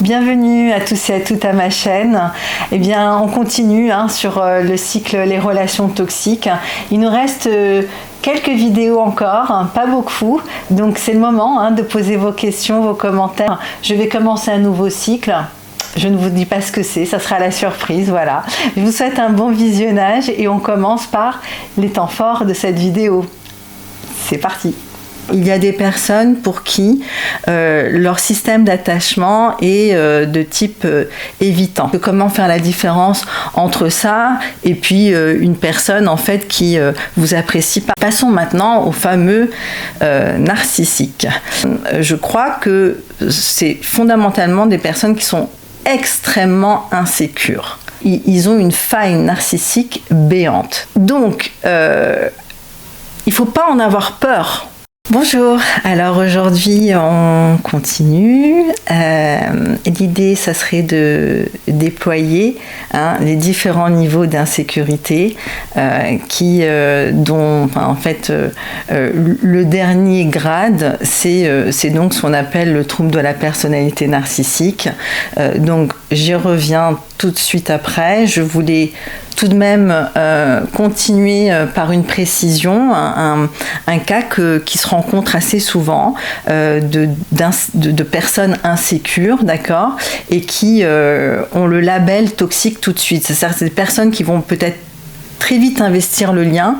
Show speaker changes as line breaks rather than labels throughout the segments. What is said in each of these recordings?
Bienvenue à tous et à toutes à ma chaîne. Eh bien, on continue sur le cycle Les relations toxiques. Il nous reste quelques vidéos encore, pas beaucoup. Donc c'est le moment de poser vos questions, vos commentaires. Je vais commencer un nouveau cycle. Je ne vous dis pas ce que c'est, ça sera la surprise, voilà. Je vous souhaite un bon visionnage et on commence par les temps forts de cette vidéo. C'est parti. Il y a des personnes pour qui leur système d'attachement est de type évitant. Comment faire la différence entre ça et puis une personne en fait qui vous apprécie pas. Passons maintenant au fameux narcissique. Je crois que c'est fondamentalement des personnes qui sont extrêmement insécures. Ils ont une faille narcissique béante. Donc, il ne faut pas en avoir peur. Bonjour, alors aujourd'hui on continue. L'idée, ça serait de déployer les différents niveaux d'insécurité dont en fait le dernier grade, c'est donc ce qu'on appelle le trouble de la personnalité narcissique. Donc j'y reviens tout de suite après. Je voulais tout de même continuer par une précision, un cas qui se rencontre assez souvent de personnes insécures, d'accord, et qui ont le label toxique tout de suite. C'est-à-dire des personnes qui vont peut-être très vite investir le lien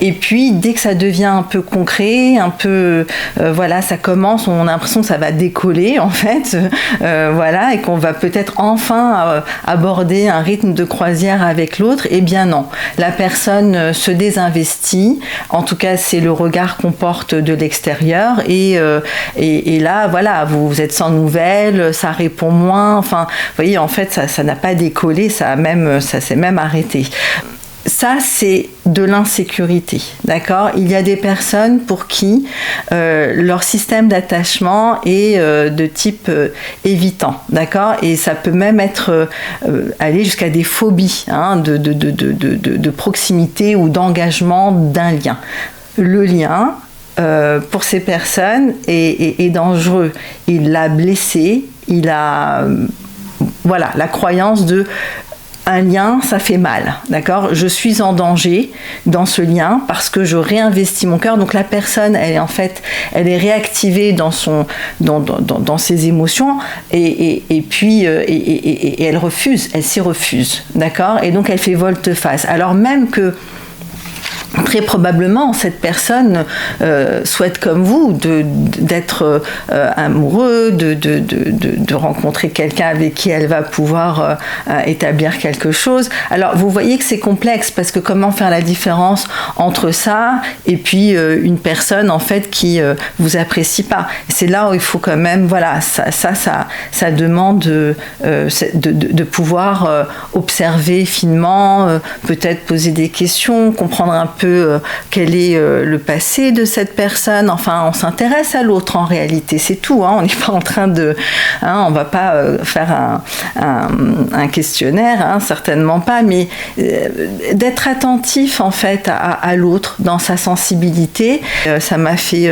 et puis dès que ça devient un peu concret, un peu voilà, ça commence, on a l'impression que ça va décoller en fait, voilà, et qu'on va peut-être enfin aborder un rythme de croisière avec l'autre. Eh bien non, la personne se désinvestit, en tout cas c'est le regard qu'on porte de l'extérieur et là voilà, vous êtes sans nouvelles, ça répond moins, enfin vous voyez, en fait ça n'a pas décollé, ça s'est même arrêté. Ça, c'est de l'insécurité, d'accord ? Il y a des personnes pour qui leur système d'attachement est de type évitant, d'accord ? Et ça peut même être aller jusqu'à des phobies de proximité ou d'engagement d'un lien. Le lien, pour ces personnes, est dangereux. Il l'a blessé, il a la croyance de un lien, ça fait mal, d'accord ? Je suis en danger dans ce lien parce que je réinvestis mon cœur. Donc la personne, elle est réactivée dans ses émotions et puis elle s'y refuse, d'accord ? Et donc elle fait volte-face. Alors même que très probablement, cette personne souhaite comme vous d'être amoureux, de rencontrer quelqu'un avec qui elle va pouvoir établir quelque chose. Alors, vous voyez que c'est complexe parce que comment faire la différence entre ça et puis une personne en fait qui vous apprécie pas. C'est là où il faut quand même, voilà, ça demande de pouvoir observer finement, peut-être poser des questions, comprendre un peu quel est le passé de cette personne. Enfin, on s'intéresse à l'autre en réalité, c'est tout. On n'est pas en train de... on va pas faire un questionnaire, certainement pas, mais d'être attentif en fait à l'autre dans sa sensibilité. Ça m'a fait...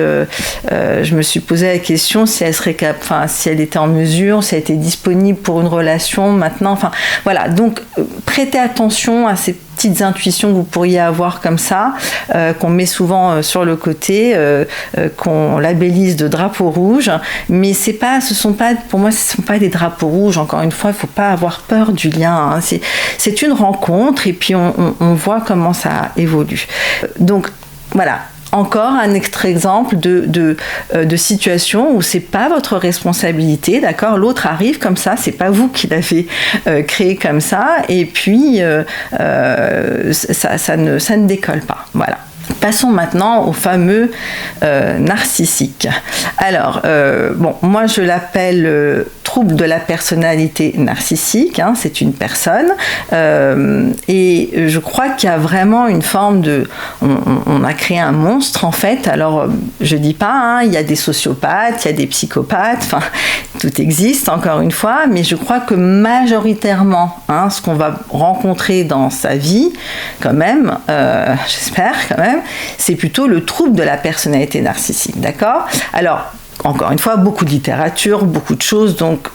je me suis posé la question si elle était en mesure, si elle était disponible pour une relation maintenant. Enfin, voilà. Donc, prêtez attention à ces petites intuitions que vous pourriez avoir comme ça, qu'on met souvent sur le côté, qu'on labellise de drapeaux rouges, mais pour moi, ce ne sont pas des drapeaux rouges. Encore une fois, il ne faut pas avoir peur du lien. C'est une rencontre et puis on voit comment ça évolue. Donc, voilà. Encore un extra exemple de situation où c'est pas votre responsabilité, d'accord ? L'autre arrive comme ça, c'est pas vous qui l'avez créé comme ça, et puis ça ne décolle pas. Voilà. Passons maintenant au fameux narcissique. Alors, moi je l'appelle trouble de la personnalité narcissique, c'est une personne, et je crois qu'il y a vraiment une forme de... On a créé un monstre en fait, alors je dis pas, il y a des sociopathes, il y a des psychopathes, enfin tout existe encore une fois, mais je crois que majoritairement, ce qu'on va rencontrer dans sa vie, quand même, j'espère quand même, c'est plutôt le trouble de la personnalité narcissique, d'accord ? Alors, encore une fois, beaucoup de littérature, beaucoup de choses, donc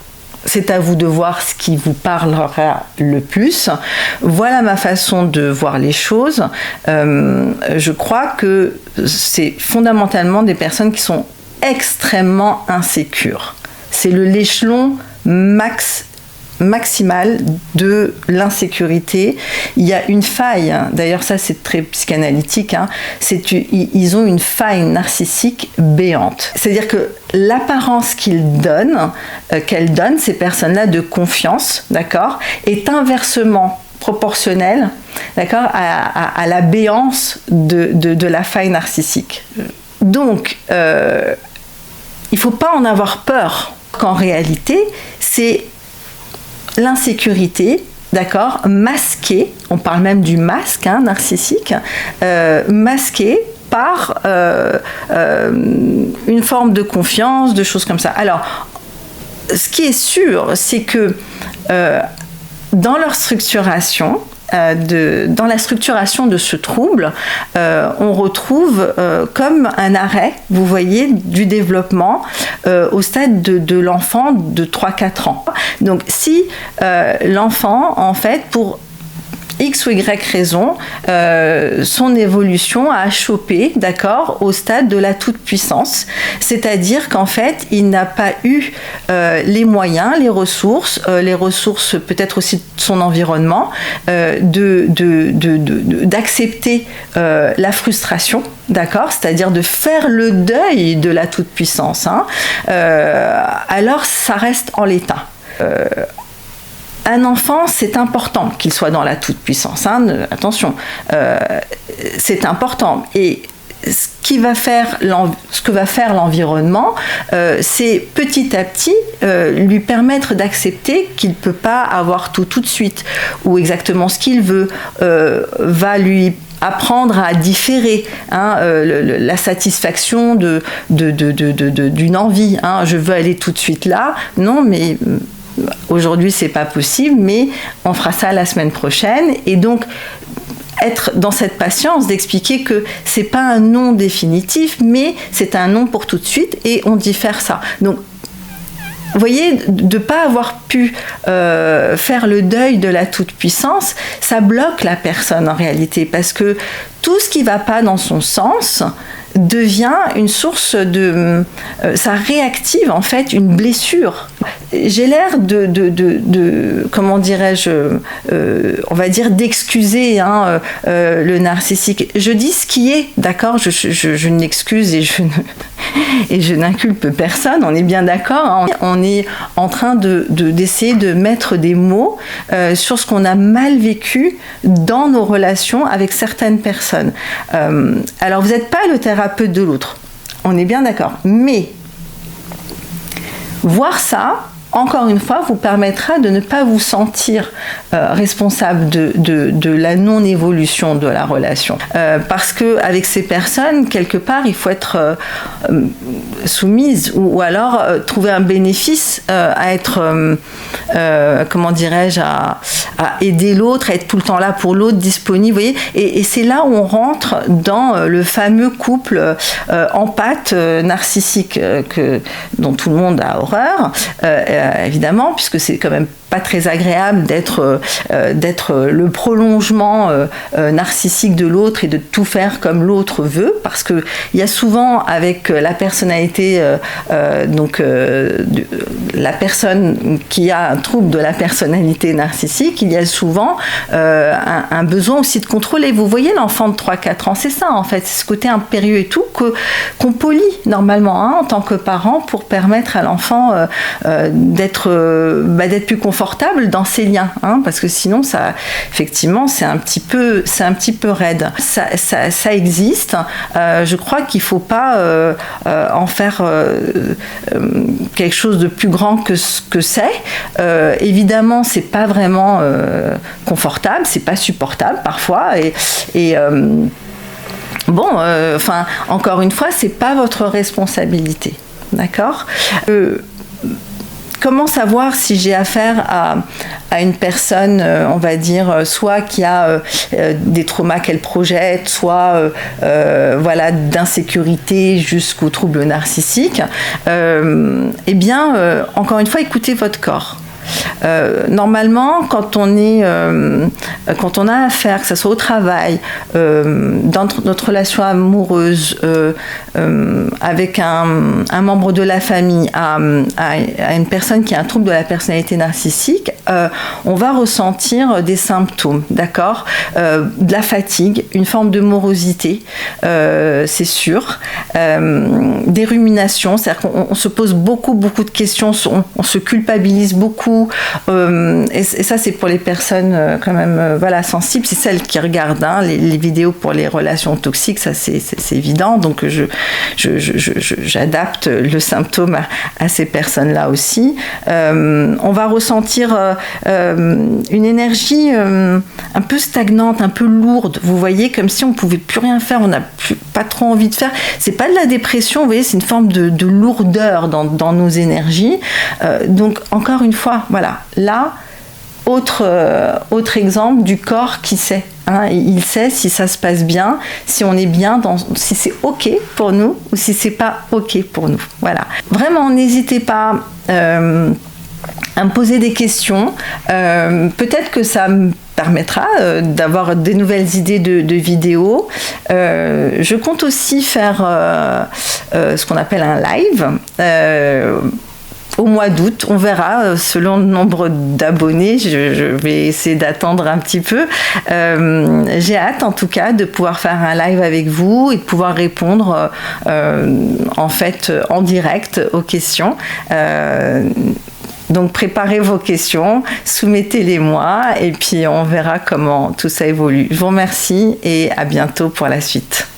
c'est à vous de voir ce qui vous parlera le plus. Voilà ma façon de voir les choses. Je crois que c'est fondamentalement des personnes qui sont extrêmement insécures. C'est l'échelon maximal de l'insécurité. Il y a une faille, d'ailleurs ça c'est très psychanalytique, ils ont une faille narcissique béante. C'est-à-dire que l'apparence qu'elles donnent, ces personnes-là, de confiance, d'accord, est inversement proportionnelle, d'accord, à la béance de la faille narcissique. Donc, il ne faut pas en avoir peur, qu'en réalité, c'est l'insécurité, d'accord, masquée, on parle même du masque narcissique, masquée par une forme de confiance, de choses comme ça. Alors, ce qui est sûr, c'est que dans leur structuration, dans la structuration de ce trouble, on retrouve comme un arrêt, vous voyez, du développement au stade de l'enfant de 3-4 ans. Donc si l'enfant, en fait, pour X ou Y raison, son évolution a chopé, d'accord, au stade de la toute-puissance. C'est-à-dire qu'en fait, il n'a pas eu les moyens, les ressources peut-être aussi de son environnement, d'accepter la frustration, d'accord, c'est-à-dire de faire le deuil de la toute-puissance. Alors, ça reste en l'état. Un enfant, c'est important qu'il soit dans la toute-puissance. Attention, c'est important. Et ce que va faire l'environnement, c'est petit à petit lui permettre d'accepter qu'il ne peut pas avoir tout de suite, ou exactement ce qu'il veut, va lui apprendre à différer la satisfaction d'une envie. Je veux aller tout de suite là. Non, mais aujourd'hui, c'est pas possible, mais on fera ça la semaine prochaine. Et donc, être dans cette patience d'expliquer que c'est pas un non définitif, mais c'est un non pour tout de suite, et on diffère ça. Donc, vous voyez, de ne pas avoir pu faire le deuil de la toute-puissance, ça bloque la personne en réalité, parce que tout ce qui ne va pas dans son sens devient une source de... ça réactive en fait une blessure. J'ai l'air comment dirais-je, on va dire d'excuser le narcissique. Je dis ce qui est, d'accord, je n'excuse et je n'inculpe personne, on est bien d'accord. On est en train d'essayer de mettre des mots sur ce qu'on a mal vécu dans nos relations avec certaines personnes. Alors vous n'êtes pas le thérapeute de l'autre, on est bien d'accord, mais voir ça, encore une fois, vous permettra de ne pas vous sentir responsable de la non-évolution de la relation. Parce qu'avec ces personnes, quelque part, il faut être soumise ou alors trouver un bénéfice à être, comment dirais-je, à aider l'autre, à être tout le temps là pour l'autre, disponible. Vous voyez, et c'est là où on rentre dans le fameux couple empathe narcissique dont tout le monde a horreur. Évidemment, puisque c'est quand même pas très agréable d'être le prolongement narcissique de l'autre et de tout faire comme l'autre veut, parce que il y a souvent avec la personnalité, la personne qui a un trouble de la personnalité narcissique, il y a souvent un besoin aussi de contrôler. Vous voyez l'enfant de 3-4 ans, c'est ça en fait, c'est ce côté impérieux et tout qu'on polie normalement en tant que parent pour permettre à l'enfant d'être plus confortable dans ses liens, parce que sinon ça, effectivement, c'est un petit peu raide. Ça existe. Je crois qu'il faut pas en faire quelque chose de plus grand que ce que c'est. Évidemment, c'est pas vraiment confortable, c'est pas supportable parfois, et encore une fois, c'est pas votre responsabilité, d'accord ? comment savoir si j'ai affaire à une personne, on va dire, soit qui a des traumas qu'elle projette, soit voilà, d'insécurité jusqu'aux troubles narcissiques. Eh bien, encore une fois, écoutez votre corps. Normalement, quand on a affaire, que ce soit au travail, dans notre relation amoureuse, avec un membre de la famille, à une personne qui a un trouble de la personnalité narcissique, on va ressentir des symptômes, d'accord, de la fatigue, une forme de morosité, c'est sûr, des ruminations, c'est-à-dire qu'on se pose beaucoup de questions, on se culpabilise beaucoup. Et ça, c'est pour les personnes quand même voilà, sensibles. C'est celles qui regardent les vidéos pour les relations toxiques, ça c'est évident. Donc j'adapte le symptôme à ces personnes-là aussi. On va ressentir une énergie un peu stagnante, un peu lourde. Vous voyez, comme si on ne pouvait plus rien faire, on n'a pas trop envie de faire. C'est pas de la dépression, vous voyez, c'est une forme de lourdeur dans nos énergies. Donc encore une fois, voilà, là, autre exemple du corps qui sait. Hein, il sait si ça se passe bien, si on est bien, si c'est OK pour nous ou si c'est pas OK pour nous. Voilà. Vraiment, n'hésitez pas à me poser des questions. Peut-être que ça me permettra d'avoir des nouvelles idées de vidéos. Je compte aussi faire ce qu'on appelle un live. Au mois d'août, on verra selon le nombre d'abonnés. Je vais essayer d'attendre un petit peu. J'ai hâte en tout cas de pouvoir faire un live avec vous et de pouvoir répondre en fait en direct aux questions. Donc préparez vos questions, soumettez-les-moi et puis on verra comment tout ça évolue. Je vous remercie et à bientôt pour la suite.